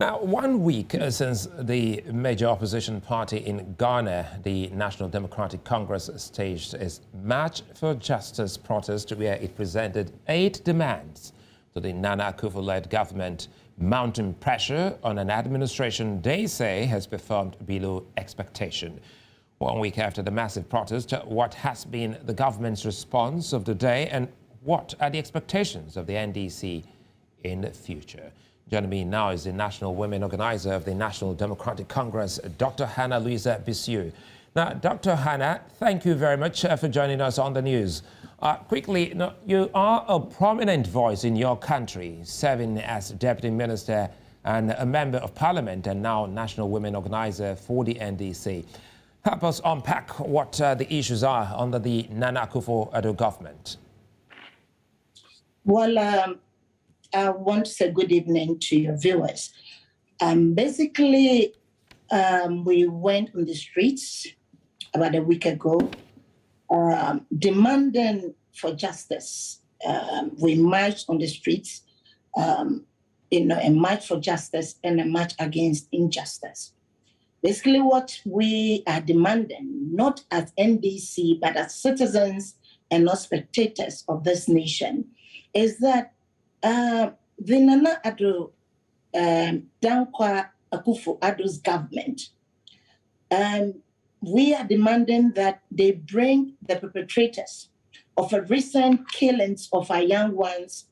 Now, 1 week since the major opposition party in Ghana, the National Democratic Congress, staged its March for Justice protest, where it presented 8 demands to the Nana Akufo-led government, mounting pressure on an administration they say has performed below expectation. 1 week after the massive protest, what has been the government's response of the day, and what are the expectations of the NDC in the future? Joining me now is the National Women Organizer of the National Democratic Congress, Dr. Hanna Louisa Bisiw. Now, Dr. Hanna, thank you very much for joining us on the news. Quickly, you are a prominent voice in your country, serving as Deputy Minister and a Member of Parliament, and now National Women Organizer for the NDC. Help us unpack what the issues are under the Nana Akufo-Addo government. Well, I want to say good evening to your viewers. Basically, we went on the streets about a week ago, demanding for justice. We marched on the streets, a march for justice and a march against injustice. Basically, what we are demanding, not as NDC, but as citizens and not spectators of this nation, is that the Nana Addo, Dankwa Akufo-Addo's government, we are demanding that they bring the perpetrators of a recent killings of our young ones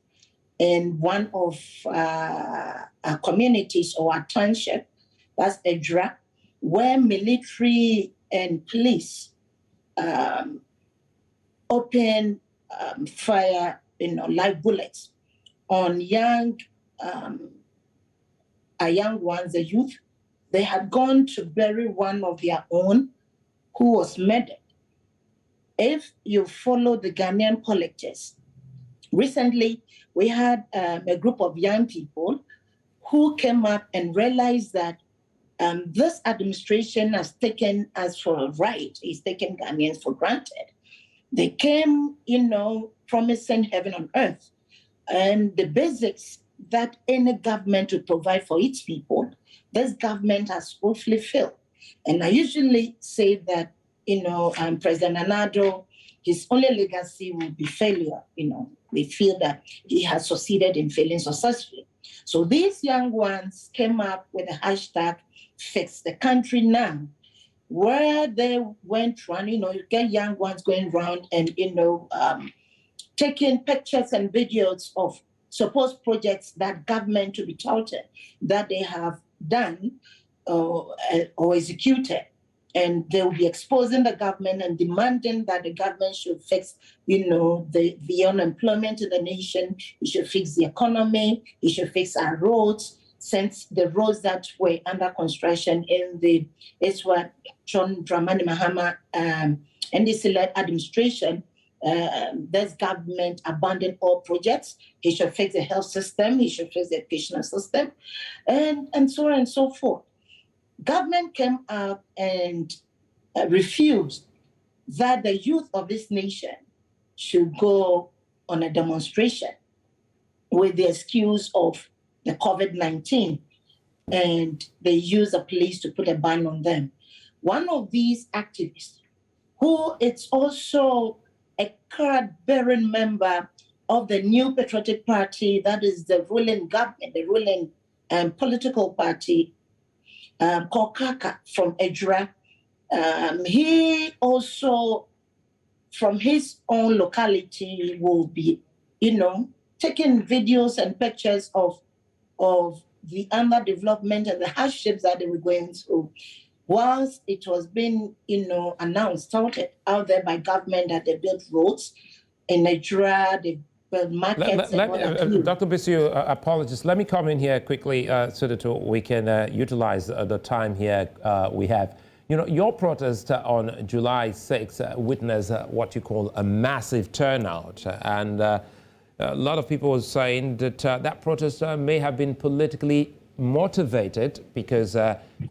in one of our communities or our township, that's Edra, where military and police open fire, live bullets on our young ones, the youth. They had gone to bury one of their own who was murdered. If you follow the Ghanaian politics, recently we had a group of young people who came up and realized that this administration has taken us for a ride. It's taken Ghanaians for granted. They came, promising heaven on earth. And the basics that any government would provide for its people, this government has woefully failed. And I usually say that, President Addo, his only legacy will be failure. We feel that he has succeeded in failing successfully. So these young ones came up with a hashtag, Fix the Country Now, where they went around, you get young ones going around and, taking pictures and videos of supposed projects that government to be touted that they have done or executed. And they will be exposing the government and demanding that the government should fix, the unemployment in the nation. It should fix the economy. It should fix our roads, since the roads that were under construction in the John Dramani Mahama NDC-led administration, this government abandoned all projects. He should fix the health system. He should fix the educational system, and so on and so forth. Government came up and refused that the youth of this nation should go on a demonstration with the excuse of the COVID-19, and they use the police to put a ban on them. One of these activists, who is also a card-bearing member of the New Patriotic Party, that is the ruling government, the ruling political party, called Kaaka from Edra. He also, from his own locality, will be, taking videos and pictures of the underdevelopment and the hardships that they were going through. Once it was being, announced, touted out there by government that they built roads in Nigeria, they built markets. Dr. Bisiw, apologies. Let me come in here quickly so that we can utilize the time here we have. Your protest on July 6th witnessed what you call a massive turnout, and a lot of people are saying that that protest may have been politically motivated because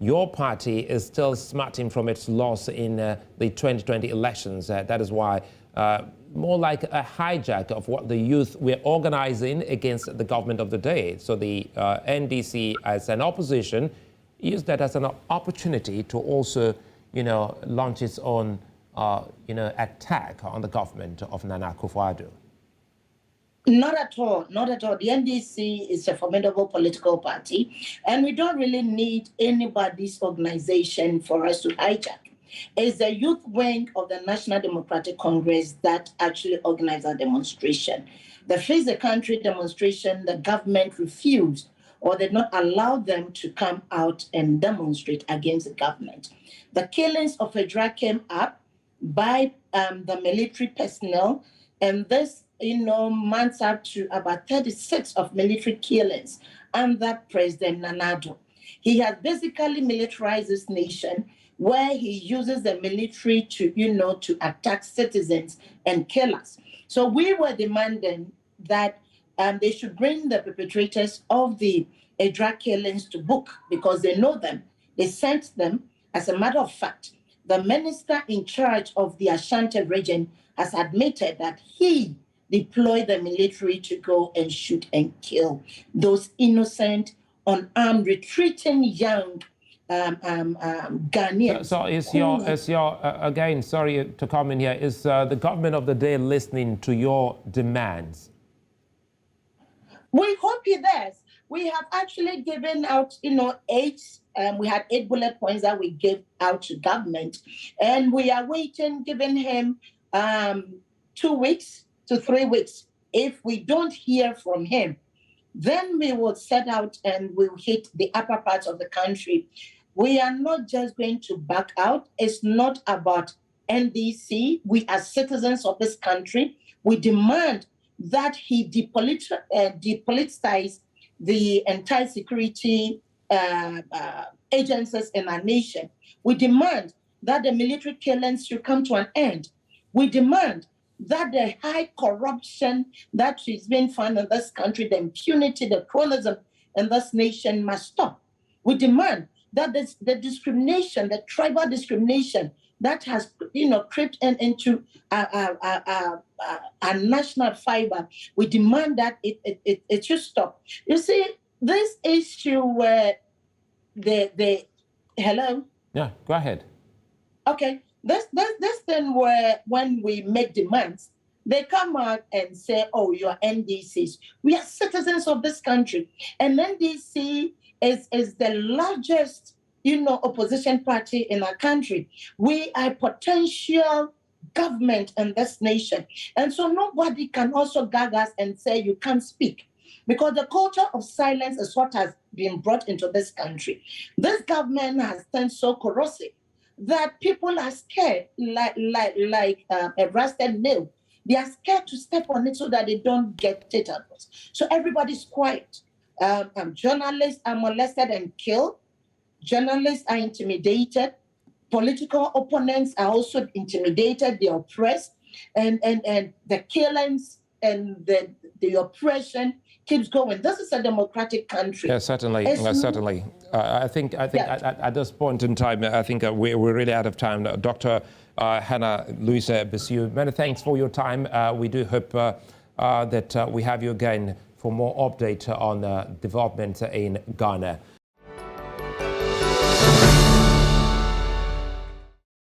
your party is still smarting from its loss in the 2020 elections. That is why more like a hijack of what the youth were organizing against the government of the day. So the NDC, as an opposition, used that as an opportunity to also, launch its own, attack on the government of Nana Akufo-Addo. Not at all, not at all. The NDC is a formidable political party, and we don't really need anybody's organization for us to hijack. It's the youth wing of the National Democratic Congress that actually organized our demonstration. The Face the Country demonstration, the government refused or did not allow them to come out and demonstrate against the government. The killings of Fedra came up by the military personnel, and this mounts up to about 36 of military killings under President Nana. He has basically militarized this nation, where he uses the military to, to attack citizens and kill us. So we were demanding that they should bring the perpetrators of the Edra killings to book because they know them. They sent them. As a matter of fact, the minister in charge of the Ashanti region has admitted that he deployed the military to go and shoot and kill those innocent, unarmed, retreating young Ghanaians. So is your again, sorry to come in here, is the government of the day listening to your demands? We hope he does. We have actually given out, 8. We had 8 bullet points that we gave out to government, and we are waiting, giving him 2 weeks to 3 weeks. If we don't hear from him, then we will set out and we'll hit the upper parts of the country. We are not just going to back out. It's not about NDC. We are citizens of this country. We demand that he depoliticize the entire security agencies in our nation. We demand that the military killings should come to an end. We demand that the high corruption that is being found in this country, the impunity, the cronyism in this nation must stop. We demand that the discrimination, the tribal discrimination that has, crept into our national fiber, we demand that it should stop. You see, this issue where hello? Yeah, go ahead. Okay. This thing where when we make demands, they come out and say, oh, you're NDCs. We are citizens of this country. And NDC is the largest, opposition party in our country. We are potential government in this nation. And so nobody can also gag us and say you can't speak. Because the culture of silence is what has been brought into this country. This government has turned so corrosive that people are scared, like a rusted nail. They are scared to step on it so that they don't get tetanus. So everybody's quiet. Journalists are molested and killed. Journalists are intimidated. Political opponents are also intimidated. They are oppressed. And the killings and the oppression keeps going. This is a democratic country. Yeah, certainly. Certainly. I think at this point in time, I think we're really out of time. Dr. Hanna Louisa Bisiw, many thanks for your time. We do hope that we have you again for more update on development in Ghana.